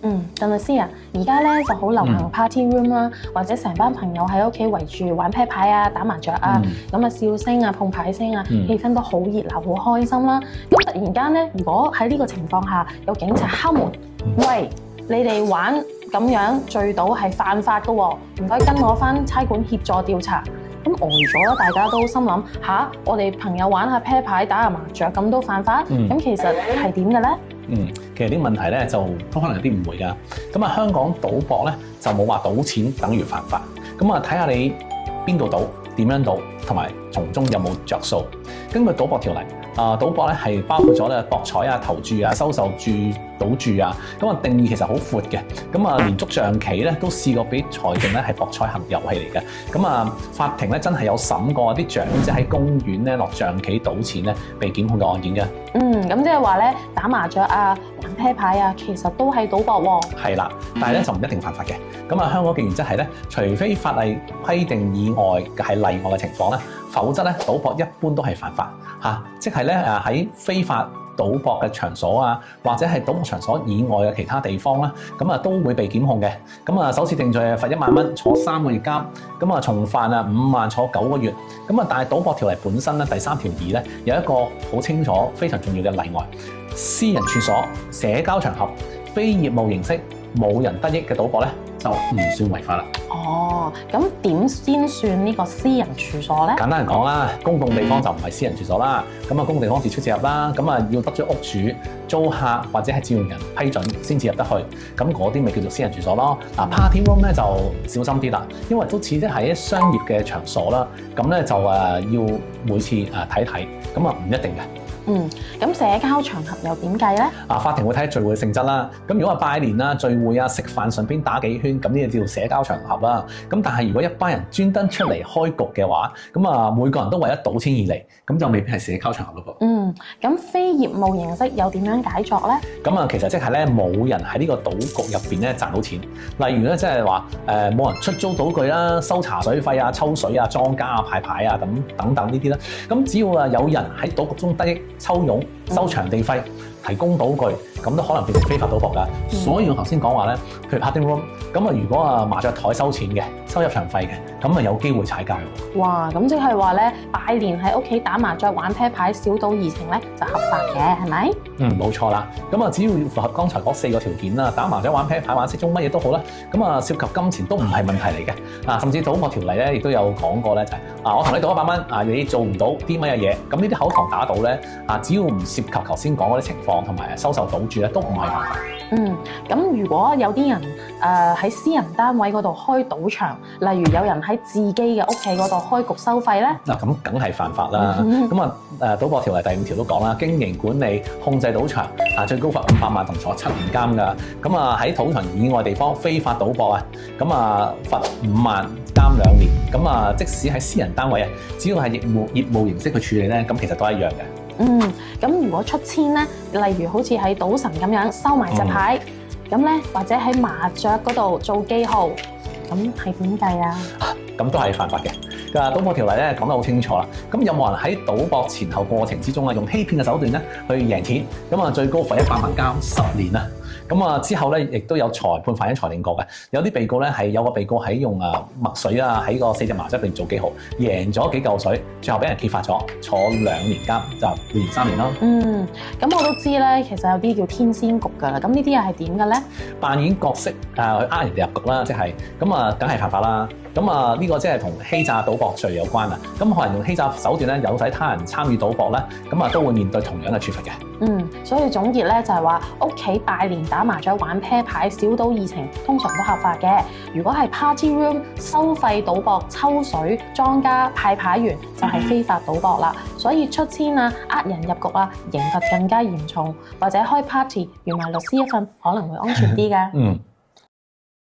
鄧律師啊，而家咧就好流行 party room 啦，或者成班朋友喺屋企圍住玩啤牌啊、打麻雀啊，咁啊笑聲啊、碰牌聲啊，氣氛都好熱鬧、好開心啦。咁突然間咧，如果喺呢個情況下有警察敲門，喂，你哋玩咁樣醉倒係犯法㗎喎，唔該跟我返差館協助調查。咁呆咗啦，大家都心諗吓，我哋朋友玩下啤牌、打下麻雀咁都犯法？咁其實係點嘅咧？其實啲問題咧就都可能有啲誤會㗎。咁啊，香港賭博咧就冇話賭錢等於犯法。咁啊，睇下你邊度賭、點樣賭，同埋從中有冇着數。根據賭博條例，賭博咧係包括咗咧博彩啊、投注啊、收受注、賭注啊。咁啊，定義其實好闊嘅。咁啊，連捉象棋咧都試過俾裁定咧係博彩遊戲嚟嘅。咁啊，法庭咧真係有審過啲長者喺公園咧落象棋賭錢咧被檢控嘅案件嘅。咁即係話咧打麻雀啊、玩啤牌啊，其實都係賭博喎。係啦，但係咧就唔一定犯法嘅。咁啊，香港嘅原則係咧，除非法例規定以外係例外嘅情況咧，否則咧賭博一般都係犯法嚇。即係咧喺非法賭博嘅場所啊，或者係賭博場所以外嘅其他地方啦，咁啊都會被檢控嘅。咁啊，首次定罪罰1萬蚊，坐3個月監。咁啊，重犯5萬，坐9個月。咁啊，但係賭博條例本身咧第3條2咧有一個好清楚、非常重要嘅例外：私人處所、社交場合、非業務形式、冇人得益嘅賭博咧就唔算違法啦。咁點先算呢個私人處所咧？簡單嚟講啦，公共地方就唔係私人處所啦。咁啊，公共地方自出自入啦。咁啊，要得咗屋主、租客或者係佔用人批准先至入得去。咁嗰啲咪叫做私人處所咯。Party room 咧就小心啲啦，因為都似即係一商業嘅場所啦。咁咧就要每次睇睇，咁啊唔一定嘅。咁社交場合又點計咧？法庭會睇聚會性質啦。咁如果係拜年啊、聚會啊、食飯順便打幾圈，咁呢個叫做社交場合啦。咁但係如果一班人專登出嚟開局嘅話，咁啊每個人都為咗賭錢而嚟，咁就未必係社交場合咯噃。咁非業務形式又點樣解作咧？咁啊，其實即係咧冇人喺呢個賭局入邊咧賺到錢。例如咧，即係話冇人出租賭具啦、收茶水費啊、抽水啊、莊家啊、派牌啊咁等等呢啲啦。咁只要有人喺賭局中得益、抽佣、收場地費、提供賭具，咁都可能變成非法賭博㗎。所以我頭先講話咧，譬如 party room，咁啊如果麻雀台收錢嘅、收入場費嘅，咁啊有機會踩界喎。哇！咁即係話咧，拜年喺屋企打麻雀、玩啤牌、小賭怡情咧就合法嘅，係咪？冇錯啦。咁啊，只要符合剛才嗰4個條件啦，打麻雀、玩啤牌、玩骰盅乜嘢都好啦。咁啊，涉及金錢都唔係問題嚟嘅。甚至賭博條例咧，亦都有講過咧，就係我同你賭100蚊，你做唔到啲乜嘢嘢，咁呢啲口頭打賭咧，只要唔涉及頭先講嗰啲情況同埋收受賭注咧，都唔係犯法。咁如果有啲人喺私人單位嗰度開賭場，例如有人喺自己嘅屋企嗰度開局收費咧，咁梗係犯法啦。咁賭博條例第5條都講啦，經營管理控制賭場最高罰500萬同坐7年監㗎。咁喺賭場以外地方非法賭博咁罰5萬監2年。咁即使喺私人單位只要係業務形式去處理咧，咁其實都係一樣嘅。咁如果出千咧，例如好似喺賭神咁樣收埋隻牌，咁咧或者喺麻雀嗰度做記號，咁係點計啊？咁都係犯法嘅。賭博條例咧講得好清楚啦。咁有冇人喺賭博前後過程之中用欺騙嘅手段咧去贏錢？咁最高罰100萬監10年啊！咁之後咧，亦都有裁判法院裁定過嘅。有啲被告咧係有個被告喺用墨水喺個4隻麻雀入邊做記號，贏咗幾嚿水，最後俾人揭發咗，坐2年監，就2年3年咯。咁我都知咧，其實有啲叫天仙局㗎啦。咁呢啲又係點嘅咧？扮演角色去呃人哋入局啦，即係咁梗係犯法啦。咁呢個即係同欺詐賭博罪有關啊。咁可能用欺詐手段咧，誘使他人參與賭博咧，咁都會面對同樣嘅處罰嘅。所以總結咧就係話，屋企拜年打麻雀、玩啤牌、小賭怡情，通常都合法嘅。如果係 party room 收費賭博、抽水、莊家派牌員，就係非法賭博啦。所以出千呃人入局刑罰更加嚴重，或者開 party 預埋律師一份，可能會安全啲㗎。